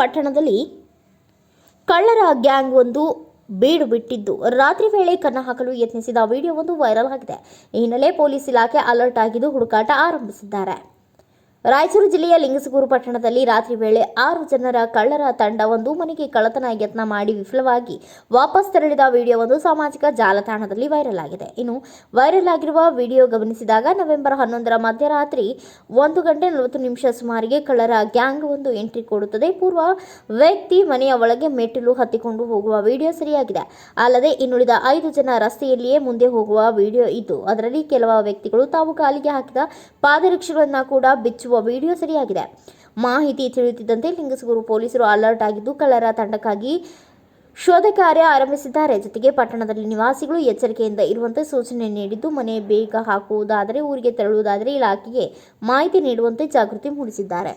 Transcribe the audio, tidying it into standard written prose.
ಪಟ್ಟಣದಲ್ಲಿ ಕಳ್ಳರ ಗ್ಯಾಂಗ್ ಒಂದು ಬೀಡು ಬಿಟ್ಟಿದ್ದು ರಾತ್ರಿ ವೇಳೆ ಕನ್ನ ಹಾಕಲು ಯತ್ನಿಸಿದ ವಿಡಿಯೋವೊಂದು ವೈರಲ್ ಆಗಿದೆ. ಈ ಹಿನ್ನೆಲೆ ಪೊಲೀಸ್ ಇಲಾಖೆ ಅಲರ್ಟ್ ಆಗಿದ್ದು ಹುಡುಕಾಟ ಆರಂಭಿಸಿದ್ದಾರೆ. ರಾಯಚೂರು ಜಿಲ್ಲೆಯ ಲಿಂಗಸಗೂರು ಪಟ್ಟಣದಲ್ಲಿ ರಾತ್ರಿ ವೇಳೆ 6 ಜನರ ಕಳ್ಳರ ತಂಡವೊಂದು ಮನೆಗೆ ಕಳ್ಳತನ ಯತ್ನ ಮಾಡಿ ವಿಫಲವಾಗಿ ವಾಪಸ್ ತೆರಳಿದ ವಿಡಿಯೋವೊಂದು ಸಾಮಾಜಿಕ ಜಾಲತಾಣದಲ್ಲಿ ವೈರಲ್ ಆಗಿದೆ. ಇನ್ನು ವೈರಲ್ ಆಗಿರುವ ವಿಡಿಯೋ ಗಮನಿಸಿದಾಗ ನವೆಂಬರ್ 11ರ ಮಧ್ಯರಾತ್ರಿ 1:40 ಸುಮಾರಿಗೆ ಕಳ್ಳರ ಗ್ಯಾಂಗ್ ಒಂದು ಎಂಟ್ರಿ ಕೊಡುತ್ತದೆ. ಪೂರ್ವ ವ್ಯಕ್ತಿ ಮನೆಯ ಒಳಗೆ ಮೆಟ್ಟಿಲು ಹತ್ತಿಕೊಂಡು ಹೋಗುವ ವಿಡಿಯೋ ಸರಿಯಾಗಿದೆ. ಅಲ್ಲದೆ ಇನ್ನುಳಿದ 5 ಜನ ರಸ್ತೆಯಲ್ಲಿಯೇ ಮುಂದೆ ಹೋಗುವ ವಿಡಿಯೋ ಇದ್ದು ಅದರಲ್ಲಿ ಕೆಲವು ವ್ಯಕ್ತಿಗಳು ತಾವು ಕಾಲಿಗೆ ಹಾಕಿದ ಪಾದರಕ್ಷೆಗಳನ್ನು ಕೂಡ ಬಿಚ್ಚುವ ವಿಡಿಯೋ ಸರಿಯಾಗಿದೆ. ಮಾಹಿತಿ ತಿಳಿಯುತ್ತಿದ್ದಂತೆ ಲಿಂಗಸಗೂರು ಪೊಲೀಸರು ಅಲರ್ಟ್ ಆಗಿದ್ದು ಕಳ್ಳರ ತಂಡಕ್ಕಾಗಿ ಶೋಧ ಕಾರ್ಯ ಆರಂಭಿಸಿದ್ದಾರೆ. ಜೊತೆಗೆ ಪಟ್ಟಣದಲ್ಲಿ ನಿವಾಸಿಗಳು ಎಚ್ಚರಿಕೆಯಿಂದ ಇರುವಂತೆ ಸೂಚನೆ ನೀಡಿದ್ದು ಮನೆ ಬೇಗ ಹಾಕುವುದಾದರೆ ಊರಿಗೆ ತೆರಳುವುದಾದರೆ ಇಲಾಖೆಗೆ ಮಾಹಿತಿ ನೀಡುವಂತೆ ಜಾಗೃತಿ ಮೂಡಿಸಿದ್ದಾರೆ.